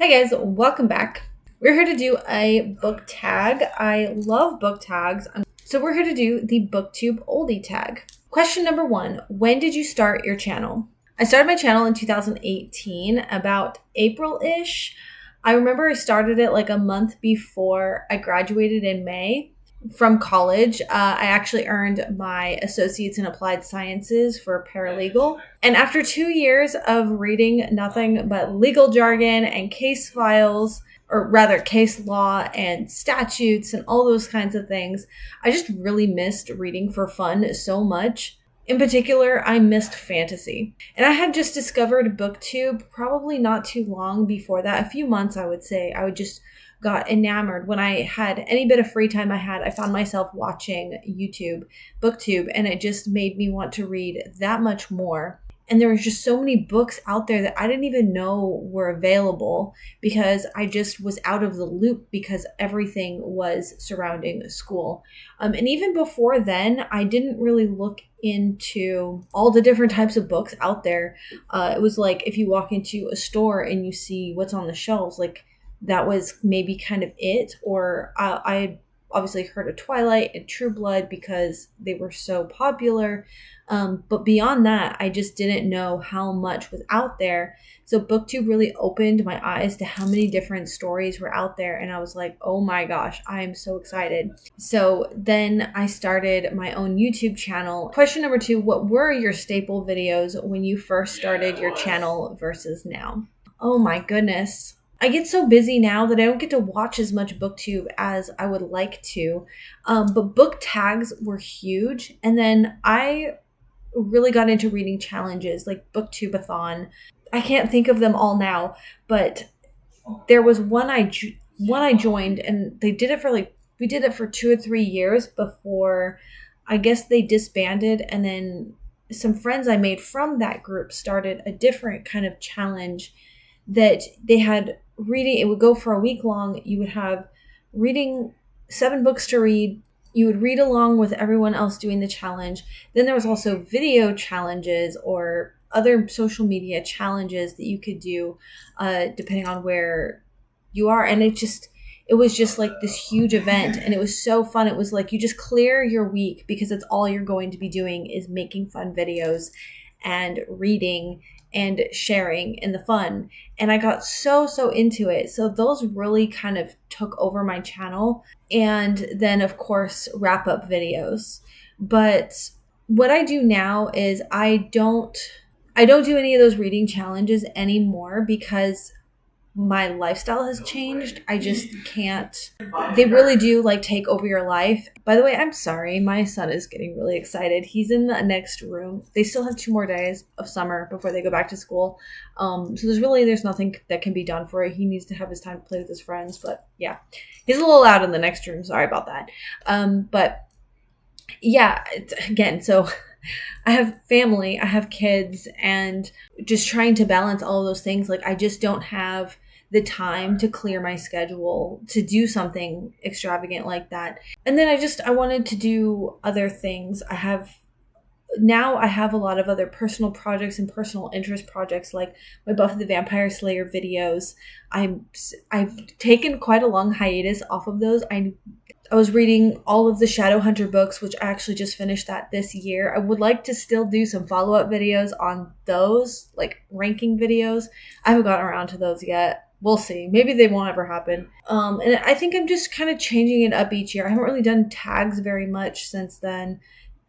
Hey guys, welcome back. We're here to do a book tag. I love book tags. So we're here to do the BookTube Oldie Tag. Question number 1, when did you start your channel? I started my channel in 2018, about April-ish. I remember I started it like a month before I graduated in May from college. I actually earned my associates in applied sciences for paralegal. And after 2 years of reading nothing but legal jargon and case files, or rather case law and statutes and all those kinds of things, I just really missed reading for fun so much. In particular, I missed fantasy. And I had just discovered BookTube probably not too long before that, a few months I would say. I just got enamored. When I had any bit of free time I found myself watching BookTube, and it just made me want to read that much more. And there was just so many books out there that I didn't even know were available because I just was out of the loop because everything was surrounding school. And even before then, I didn't really look into all the different types of books out there. It was like if you walk into a store and you see what's on the shelves, like that was maybe kind of it. Or I had obviously heard of Twilight and True Blood because they were so popular. But beyond that, I just didn't know how much was out there. So BookTube really opened my eyes to how many different stories were out there. And I was like, oh my gosh, I am so excited. So then I started my own YouTube channel. Question number 2, what were your staple videos when you first started your channel versus now? Oh my goodness. I get so busy now that I don't get to watch as much BookTube as I would like to. But book tags were huge. And then I really got into reading challenges like BookTubeathon. I can't think of them all now, but there was one I joined, and we did it for 2 or 3 years before I guess they disbanded. And then some friends I made from that group started a different kind of challenge that they had reading. It would go for a week long. You would have reading 7 books to read. You would read along with everyone else doing the challenge. Then there was also video challenges or other social media challenges that you could do depending on where you are. And it was just like this huge event, and it was so fun. It was like you just clear your week because that's all you're going to be doing is making fun videos and reading and sharing in the fun. And I got so into it. So those really kind of took over my channel. And then of course, wrap up videos. But what I do now is I don't do any of those reading challenges anymore because my lifestyle has changed. I just can't. They really do like take over your life. By the way, I'm sorry. My son is getting really excited. He's in the next room. They still have 2 more days of summer before they go back to school. So there's nothing that can be done for it. He needs to have his time to play with his friends. But yeah, he's a little loud in the next room. Sorry about that. But yeah, again, so I have family, I have kids, and just trying to balance all of those things. Like I just don't have the time to clear my schedule to do something extravagant like that. And then I wanted to do other things. I have a lot of other personal projects and personal interest projects, like my Buffy the Vampire Slayer videos. I've taken quite a long hiatus off of those. I was reading all of the Shadowhunter books, which I actually just finished that this year. I would like to still do some follow-up videos on those, like ranking videos. I haven't gotten around to those yet. We'll see. Maybe they won't ever happen. And I think I'm just kind of changing it up each year. I haven't really done tags very much since then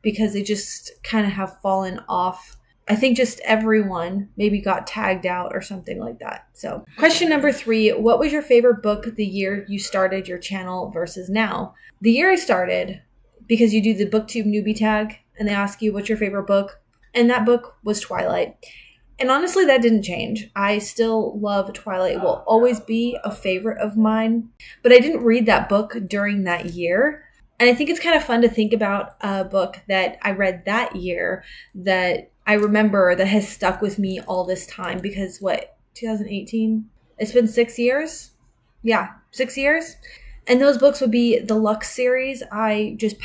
because they just kind of have fallen off. I think just everyone maybe got tagged out or something like that. So question number 3, what was your favorite book the year you started your channel versus now? The year I started, because you do the BookTube newbie tag and they ask you what's your favorite book, and that book was Twilight. And honestly, that didn't change. I still love Twilight. It will always be a favorite of mine, but I didn't read that book during that year. And I think it's kind of fun to think about a book that I read that year that I remember that has stuck with me all this time because 2018? It's been 6 years? Yeah, 6 years. And those books would be the Lux series. I just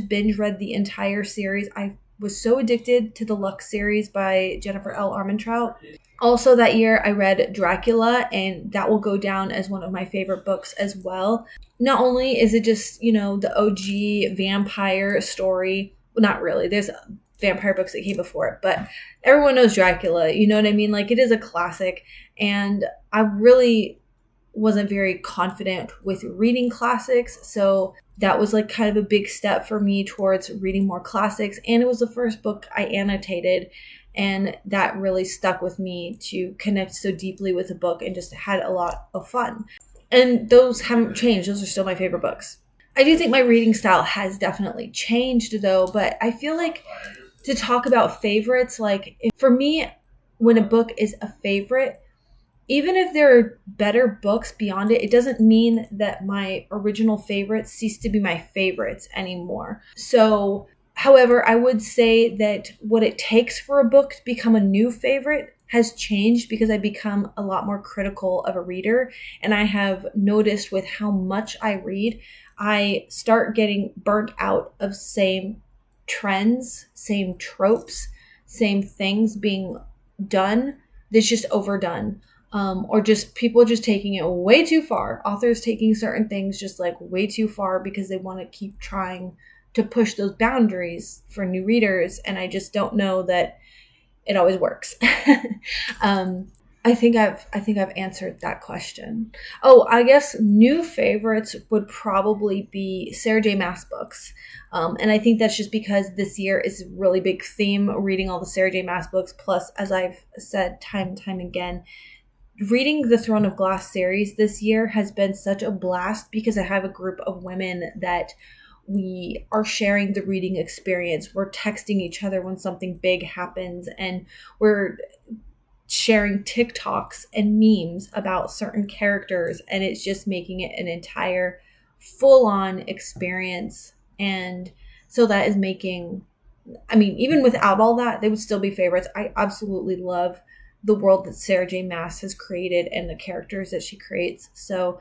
binge read the entire series. I was so addicted to the Lux series by Jennifer L. Armentrout. Also that year, I read Dracula, and that will go down as one of my favorite books as well. Not only is it just, you know, the OG vampire story. Well, not really. There's vampire books that came before it, but everyone knows Dracula. You know what I mean? Like, it is a classic, and I really wasn't very confident with reading classics. So that was like kind of a big step for me towards reading more classics. And it was the first book I annotated. And that really stuck with me to connect so deeply with the book and just had a lot of fun. And those haven't changed. Those are still my favorite books. I do think my reading style has definitely changed though, but I feel like to talk about favorites, like for me, when a book is a favorite, even if there are better books beyond it, it doesn't mean that my original favorites cease to be my favorites anymore. So however, I would say that what it takes for a book to become a new favorite has changed because I become a lot more critical of a reader. And I have noticed with how much I read, I start getting burnt out of same trends, same tropes, same things being done that's just overdone. Or just people just taking it way too far. Authors taking certain things just like way too far because they want to keep trying to push those boundaries for new readers, and I just don't know that it always works. I think I've answered that question. Oh, I guess new favorites would probably be Sarah J. Maas books, and I think that's just because this year is a really big theme reading all the Sarah J. Maas books. Plus, as I've said time and time again, reading the Throne of Glass series this year has been such a blast because I have a group of women that we are sharing the reading experience. We're texting each other when something big happens, and we're sharing TikToks and memes about certain characters, and it's just making it an entire full-on experience. And so that is making, I mean, even without all that, they would still be favorites. I absolutely love the world that Sarah J. Maas has created and the characters that she creates. So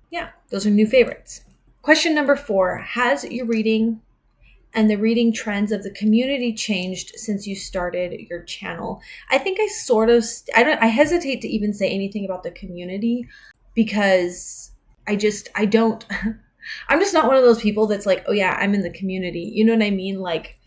yeah, those are new favorites. Question number 4, has your reading and the reading trends of the community changed since you started your channel? I think I sort of, I hesitate to even say anything about the community because I'm just not one of those people that's like, oh yeah, I'm in the community. You know what I mean? Like,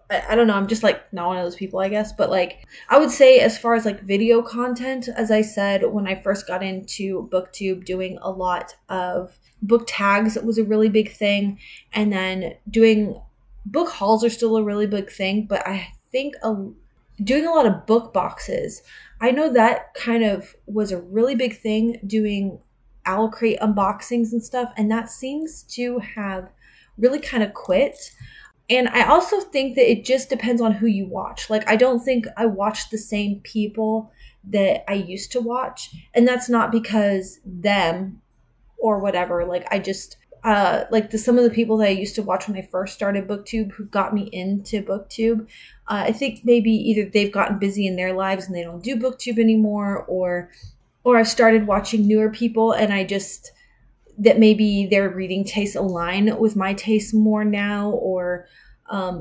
I don't know. I'm just like not one of those people, I guess. But like, I would say as far as like video content, as I said, when I first got into BookTube, doing a lot of book tags was a really big thing. And then doing book hauls are still a really big thing. But I think doing a lot of book boxes, I know that kind of was a really big thing, doing Owl Crate unboxings and stuff. And that seems to have really kind of quit. And I also think that it just depends on who you watch. Like, I don't think I watch the same people that I used to watch. And that's not because them or whatever. Like, I just, some of the people that I used to watch when I first started BookTube who got me into BookTube, I think maybe either they've gotten busy in their lives and they don't do BookTube anymore, or I've started watching newer people and I just, that maybe their reading tastes align with my tastes more now, or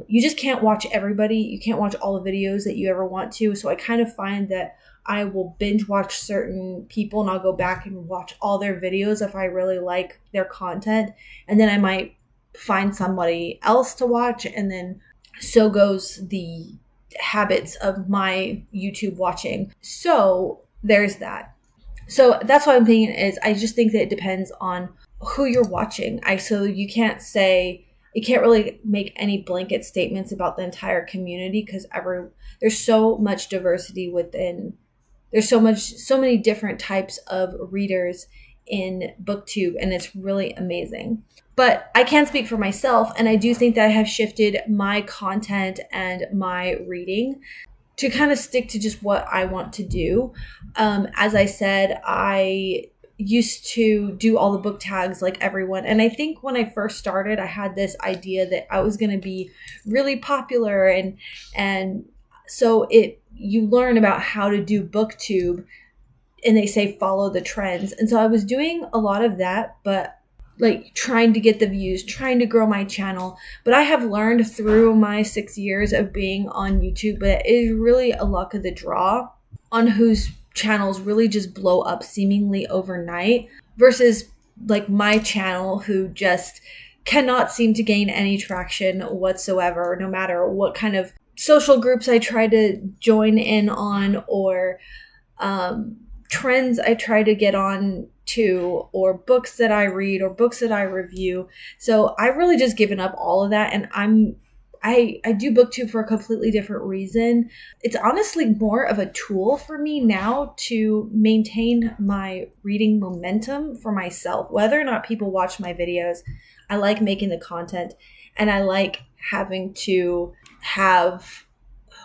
you just can't watch everybody. You can't watch all the videos that you ever want to. So I kind of find that I will binge watch certain people and I'll go back and watch all their videos if I really like their content. And then I might find somebody else to watch. And then so goes the habits of my YouTube watching. So there's that. So that's what I'm thinking is I just think that it depends on who you're watching. So you can't really make any blanket statements about the entire community because there's so much diversity within. There's so many different types of readers in BookTube, and it's really amazing. But I can speak for myself, and I do think that I have shifted my content and my reading to kind of stick to just what I want to do. As I said, I used to do all the book tags like everyone. And I think when I first started, I had this idea that I was going to be really popular. And so you learn about how to do BookTube and they say follow the trends. And so I was doing a lot of that, but like trying to get the views, trying to grow my channel. But I have learned through my 6 years of being on YouTube that it is really a luck of the draw on whose channels really just blow up seemingly overnight versus like my channel, who just cannot seem to gain any traction whatsoever, no matter what kind of social groups I try to join in on, or trends I try to get on to, or books that I read or books that I review. So I've really just given up all of that, and I do BookTube for a completely different reason. It's honestly more of a tool for me now to maintain my reading momentum for myself. Whether or not people watch my videos, I like making the content, and I like having to have,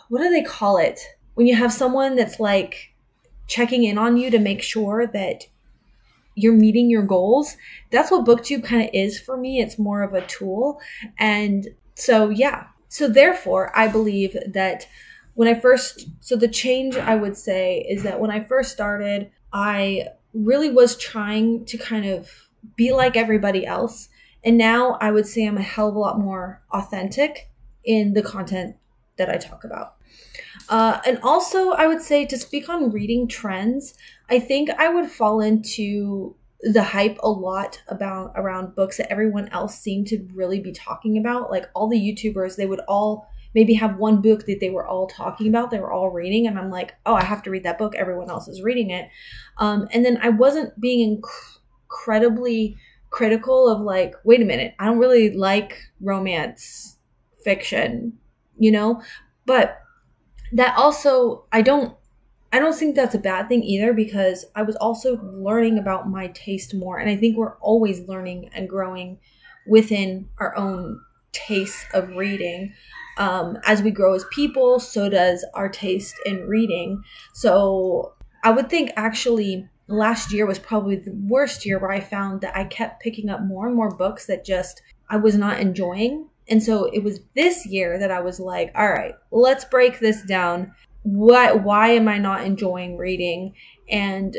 what do they call it? When you have someone that's like checking in on you to make sure that you're meeting your goals. That's what BookTube kind of is for me. It's more of a tool. And so, yeah. So therefore, I believe that the change I would say is that when I first started, I really was trying to kind of be like everybody else. And now I would say I'm a hell of a lot more authentic in the content that I talk about. And also, I would say, to speak on reading trends, I think I would fall into the hype a lot around books that everyone else seemed to really be talking about. Like all the YouTubers, they would all maybe have one book that they were all talking about, they were all reading, and I'm like, oh, I have to read that book. Everyone else is reading it. And then I wasn't being incredibly critical of like, wait a minute, I don't really like romance fiction, but that also, I don't think that's a bad thing either, because I was also learning about my taste more. And I think we're always learning and growing within our own taste of reading. As we grow as people, so does our taste in reading. So I would think actually last year was probably the worst year, where I found that I kept picking up more and more books that just I was not enjoying. And so it was this year that I was like, all right, let's break this down. Why am I not enjoying reading? And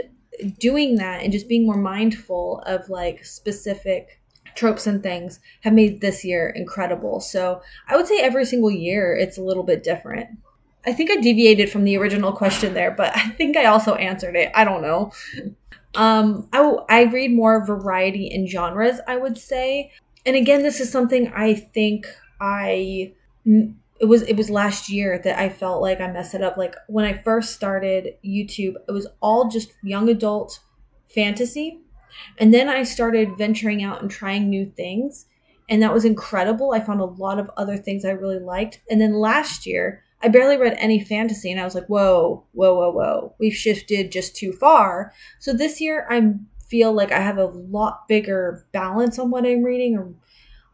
doing that and just being more mindful of like specific tropes and things have made this year incredible. So I would say every single year it's a little bit different. I think I deviated from the original question there, but I think I also answered it. I don't know. I read more variety in genres, I would say. And again, this is something I think it was last year that I felt like I messed it up. Like when I first started YouTube, it was all just young adult fantasy. And then I started venturing out and trying new things. And that was incredible. I found a lot of other things I really liked. And then last year, I barely read any fantasy. And I was like, whoa. We've shifted just too far. So this year, I feel like I have a lot bigger balance on what I'm reading.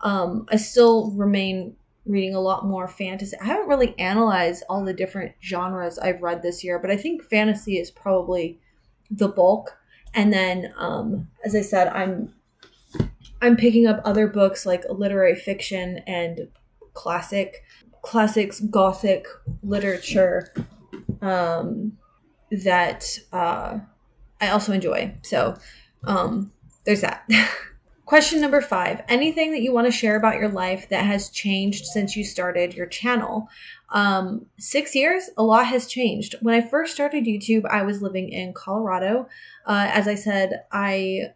I still remain reading a lot more fantasy. I haven't really analyzed all the different genres I've read this year, but I think fantasy is probably the bulk. And then, as I said, I'm picking up other books like literary fiction and classics, gothic literature that I also enjoy. So there's that. Question number 5. Anything that you want to share about your life that has changed since you started your channel? 6 years, a lot has changed. When I first started YouTube, I was living in Colorado. As I said, I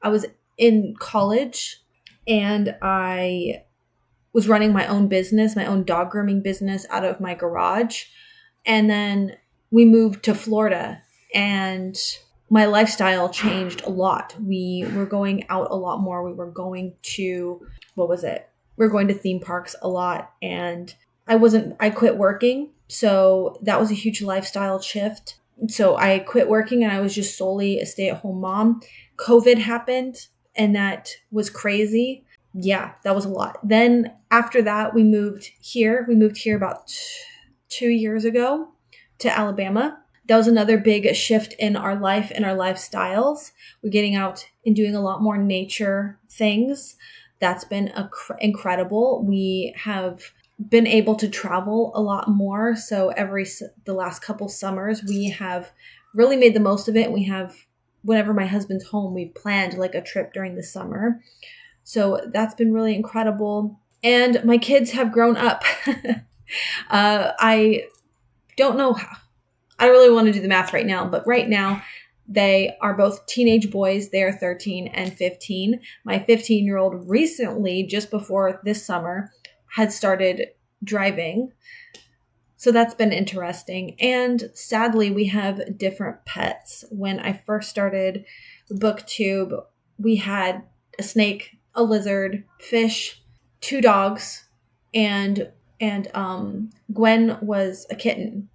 was in college, and I was running my own business, my own dog grooming business, out of my garage. And then we moved to Florida, and my lifestyle changed a lot. We were going out a lot more. We were going to, we were going to theme parks a lot. And I quit working. So that was a huge lifestyle shift. So I quit working, and I was just solely a stay-at-home mom. COVID happened, and that was crazy. Yeah, that was a lot. Then after that, we moved here. We moved here about 2 years ago to Alabama. That was another big shift in our life and our lifestyles. We're getting out and doing a lot more nature things. That's been incredible. We have been able to travel a lot more. So the last couple summers, we have really made the most of it. We have whenever my husband's home, we've planned like a trip during the summer. So that's been really incredible. And my kids have grown up. I don't know how. I don't really want to do the math right now, but right now they are both teenage boys. They are 13 and 15. My 15-year-old recently, just before this summer, had started driving. So that's been interesting. And sadly, we have different pets. When I first started BookTube, we had a snake, a lizard, fish, 2 dogs, and Gwen was a kitten.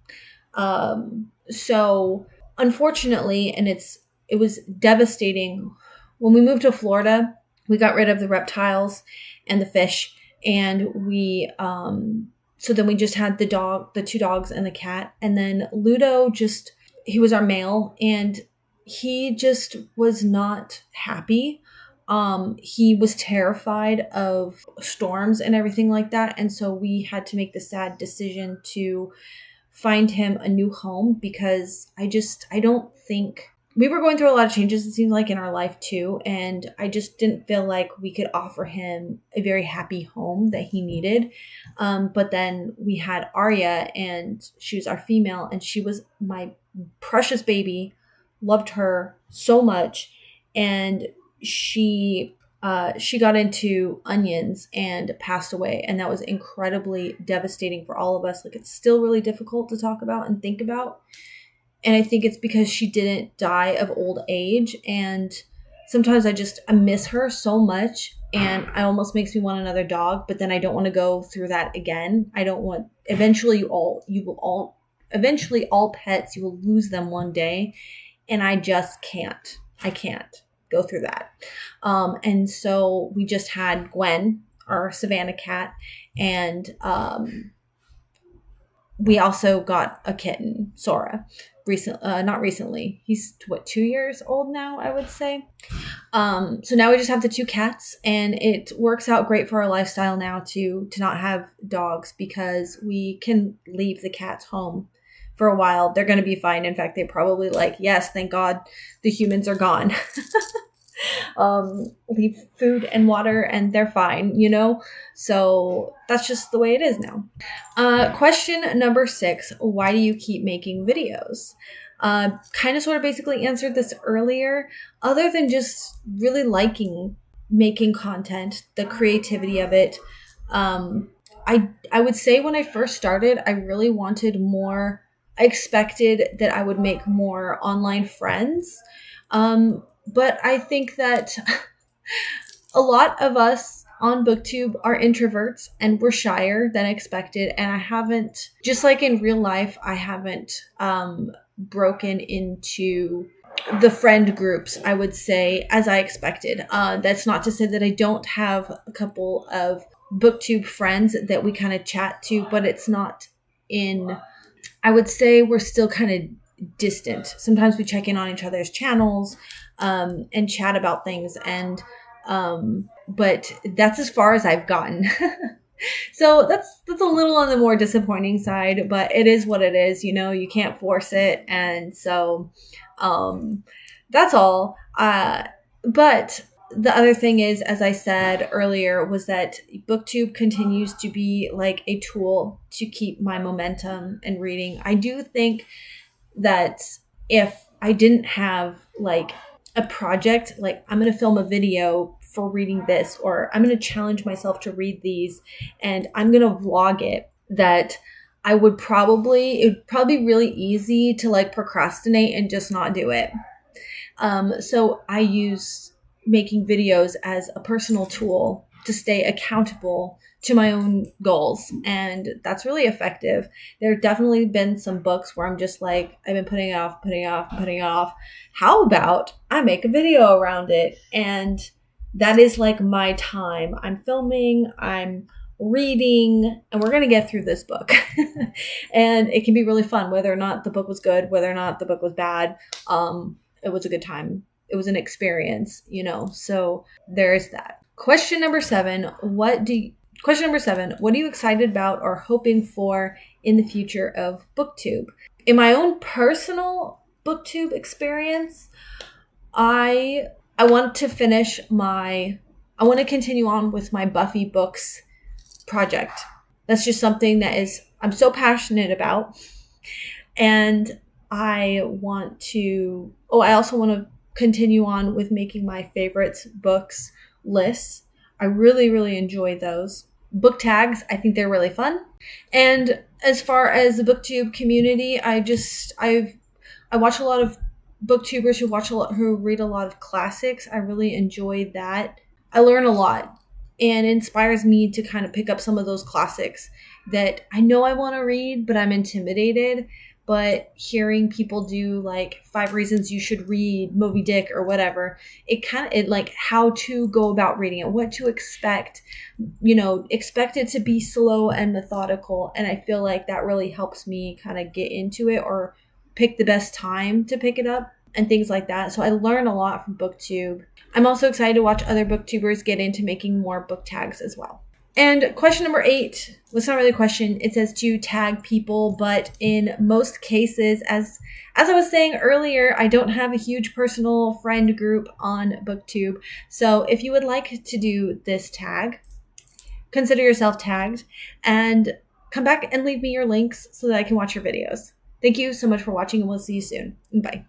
So unfortunately, and it was devastating. When we moved to Florida, we got rid of the reptiles and the fish, and so then we just had the 2 dogs and the cat. And then Ludo he was our male, and he just was not happy. He was terrified of storms and everything like that. And so we had to make the sad decision to find him a new home, because I don't think we were going through a lot of changes, it seems like, in our life too. And I just didn't feel like we could offer him a very happy home that he needed. But then we had Arya, and she was our female, and she was my precious baby, loved her so much. And she got into onions and passed away. And that was incredibly devastating for all of us. Like, it's still really difficult to talk about and think about. And I think it's because she didn't die of old age. And sometimes I miss her so much. And it almost makes me want another dog. But then I don't want to go through that again. I don't want, eventually all pets, you will lose them one day. And I just can't. I can't go through that. And so we just had Gwen, our Savannah cat, and we also got a kitten, Sora, not recently. He's 2 years old now, I would say. So now we just have the 2 cats, and it works out great for our lifestyle now to not have dogs, because we can leave the cats home for a while. They're going to be fine. In fact, they probably yes, thank God the humans are gone. Leave food and water and they're fine, So that's just the way it is now. Question number 6, why do you keep making videos? Kind of sort of basically answered this earlier, other than just really liking making content, the creativity of it. I would say when I first started, I really wanted more. I expected that I would make more online friends. But I think that a lot of us on BookTube are introverts, and we're shyer than expected. And I haven't, just like in real life, I haven't broken into the friend groups, I would say, as I expected. That's not to say that I don't have a couple of BookTube friends that we kind of chat to, but it's not I would say we're still kind of distant. Sometimes we check in on each other's channels and chat about things, and but that's as far as I've gotten. So that's a little on the more disappointing side, but it is what it is. You can't force it, and so that's all. But the other thing is, as I said earlier, was that BookTube continues to be like a tool to keep my momentum and reading. I do think that if I didn't have like a project, like I'm going to film a video for reading this, or I'm going to challenge myself to read these, and I'm going to vlog it, that it would probably be really easy to like procrastinate and just not do it. So I use making videos as a personal tool to stay accountable to my own goals. And that's really effective. There have definitely been some books where I'm just like, I've been putting off. How about I make a video around it? And that is like my time. I'm filming, I'm reading, and we're going to get through this book. And it can be really fun, whether or not the book was good, whether or not the book was bad. It was a good time. It was an experience, so there's that. Question number 7, what are you excited about or hoping for in the future of BookTube? In my own personal BookTube experience, I want to I want to continue on with my Buffy books project. That's just something that I'm so passionate about. And I also want to continue on with making my favorites books lists. I really, really enjoy those. Book tags, I think they're really fun. And as far as the BookTube community, I watch a lot of booktubers who read a lot of classics. I really enjoy that. I learn a lot, and it inspires me to kind of pick up some of those classics that I know I want to read, but I'm intimidated. But hearing people do like 5 reasons you should read Moby Dick or whatever, it like how to go about reading it, what to expect, expect it to be slow and methodical. And I feel like that really helps me kind of get into it or pick the best time to pick it up and things like that. So I learn a lot from BookTube. I'm also excited to watch other booktubers get into making more book tags as well. And question number 8, well, it's not really a question. It says to tag people, but in most cases, as I was saying earlier, I don't have a huge personal friend group on BookTube. So if you would like to do this tag, consider yourself tagged and come back and leave me your links so that I can watch your videos. Thank you so much for watching, and we'll see you soon. Bye.